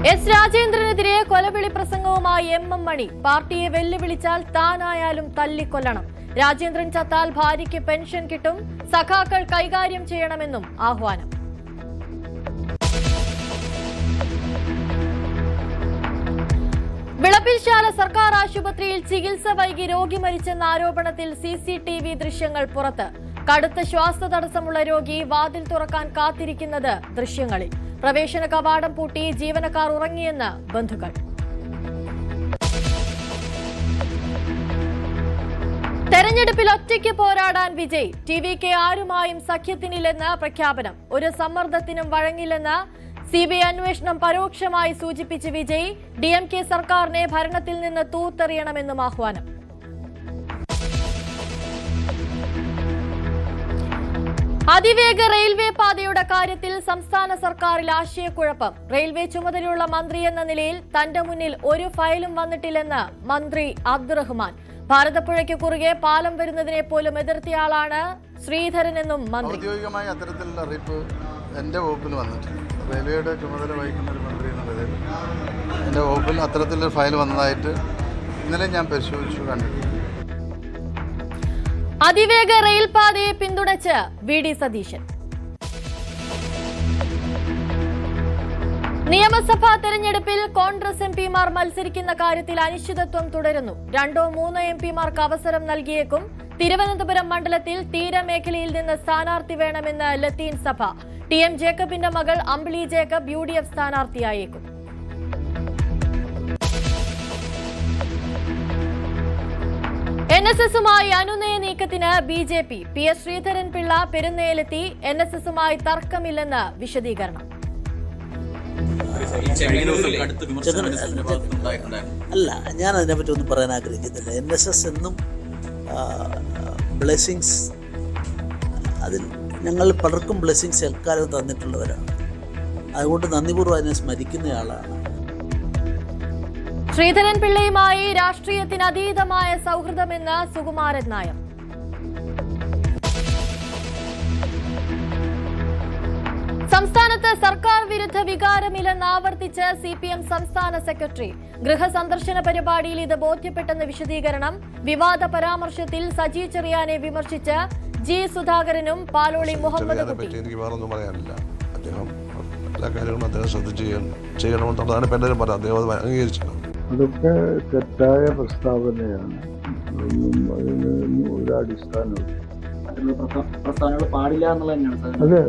S രാജേന്ദ്രനെതിരെ കൊലവിളി പ്രസംഗവുമായി M മണി. പാർട്ടിയെ വെല്ലുവിളിച്ചാൽ താനായാലും തല്ലിക്കൊല്ലണം. രാജേന്ദ്രൻ ചത്താൽ ഭാര്യയ്ക്ക് പെൻഷൻ കിട്ടും. സഖാക്കൾ കൈകാര്യം ചെയ്യണമെന്നും ആഹ്വാനം. വിളപ്പിൽശാല സർക്കാർ ആശുപത്രിയിൽ ചികിത്സ വൈകി രോഗി മരിച്ചെന്ന ആരോപണത്തിൽ CCTV ദൃശ്യങ്ങൾ പുറത്ത്. കടുത്ത ശ്വാസതടസ്സമുള്ള രോഗി വാതിൽ തുറക്കാൻ കാത്തിരിക്കുന്നത് ദൃശ്യങ്ങളിൽ. പ്രവേശന കവാടം പൂട്ടി ജീവനക്കാർ ഉറങ്ങിയെന്ന് ബന്ധുക്കൾ. തെരഞ്ഞെടുപ്പിൽ ഒറ്റയ്ക്ക് പോരാടാൻ വിജയ്. TVK ആരുമായും സഖ്യത്തിനില്ലെന്ന് പ്രഖ്യാപനം. ഒരു സമ്മർദ്ദത്തിനും വഴങ്ങില്ലെന്ന് CBI അന്വേഷണം പരോക്ഷമായി സൂചിപ്പിച്ച് വിജയ്. DMK സർക്കാരിനെ ഭരണത്തിൽ നിന്ന് തൂത്തെറിയണമെന്നും ആഹ്വാനം. അതിവേഗ റെയിൽവേ പാതയുടെ കാര്യത്തിൽ സംസ്ഥാന സർക്കാരിൽ ആശയക്കുഴപ്പം. റെയിൽവേ ചുമതലയുള്ള മന്ത്രി എന്ന നിലയിൽ തന്റെ മുന്നിൽ ഒരു ഫയലും വന്നിട്ടില്ലെന്ന് മന്ത്രി അബ്ദുറഹ്മാൻ. ഭാരതപ്പുഴയ്ക്ക് കുറുകെ പാലം വരുന്നതിനെ പോലും എതിർത്തയാളാണ് ശ്രീധരനെന്നും മന്ത്രി. ഔദ്യോഗികമായി അത്തരത്തിലുള്ള അറിയിപ്പ് എന്റെ വകുപ്പിൽ വന്നിട്ടുണ്ട്. റെയിൽവേയുടെ ചുമതല വഹിക്കുന്ന ഒരു മന്ത്രി എന്ന നിലയിൽ എന്റെ വകുപ്പിൽ അത്തരത്തിലൊരു ഫയൽ വന്നതായിട്ട് ഇന്നലെ ഞാൻ പരിശോധിച്ചു, കണ്ടിട്ടുണ്ട്. അതിവേഗ റെയിൽ പാതയെ പിന്തുണച്ച് VD സതീശൻ. നിയമസഭാ തെരഞ്ഞെടുപ്പിൽ കോൺഗ്രസ് MPമാർ മത്സരിക്കുന്ന കാര്യത്തിൽ അനിശ്ചിതത്വം തുടരുന്നു. 2-3 MPമാർക്ക് അവസരം നൽകിയേക്കും. തിരുവനന്തപുരം മണ്ഡലത്തിൽ തീരമേഖലയിൽ നിന്ന് സ്ഥാനാർത്ഥി വേണമെന്ന് ലത്തീൻ സഭ. TM ജേക്കബിന്റെ മകൾ അമ്പിളി ജേക്കബ് UDF സ്ഥാനാർത്ഥിയായേക്കും. NSSുമായി അനുനയ നീക്കത്തിന് BJP. PS ശ്രീധരൻപിള്ള പെരുന്നേലെത്തി. NSSുമായി തർക്കമില്ലെന്ന് വിശദീകരണം. അല്ല, ഞാൻ അതിനെപ്പറ്റി ഒന്നും പറയാൻ ആഗ്രഹിക്കുന്നില്ല. NSS എന്നും ബ്ലെസ്സിങ്സ്, അതിൽ ഞങ്ങൾ പലർക്കും ബ്ലെസ്സിങ്സ് എക്കാലം തന്നിട്ടുള്ളവരാണ്. അതുകൊണ്ട് നന്ദിപൂർവ്വം അതിനെ സ്മരിക്കുന്നയാളാണ്. ശ്രീധരൻപിള്ളയുമായി രാഷ്ട്രീയത്തിന് അതീതമായ സൗഹൃദമെന്ന് സുകുമാരൻ നായർ. സംസ്ഥാനത്ത് സർക്കാർ വിരുദ്ധ വികാരമില്ലെന്ന് ആവർത്തിച്ച് CPM സംസ്ഥാന സെക്രട്ടറി. ഗൃഹസന്ദർശന പരിപാടിയിൽ ഇത് ബോധ്യപ്പെട്ടെന്ന് വിശദീകരണം. വിവാദ പരാമർശത്തിൽ സജി ചെറിയാനെ വിമർശിച്ച് G സുധാകരനും പാലോളി മുഹമ്മദ് കുട്ടി. എനിക്ക് വേറൊന്നും പറയാനില്ല. അദ്ദേഹം എല്ലാ കാര്യങ്ങളും അദ്ദേഹം ശ്രദ്ധിച്ച് ചെയ്യണമെന്നുള്ളതാണ് ഇപ്പം എല്ലാവരും പറയാം. അദ്ദേഹം അംഗീകരിച്ചത് അതൊക്കെ തെറ്റായ പ്രസ്താവനയാണ്. അതിന് ഒരു അടിസ്ഥാനമില്ല. പ്രസ്താവനകൾ പാടില്ല എന്നുള്ളത് തന്നെയാണ്. അതെ.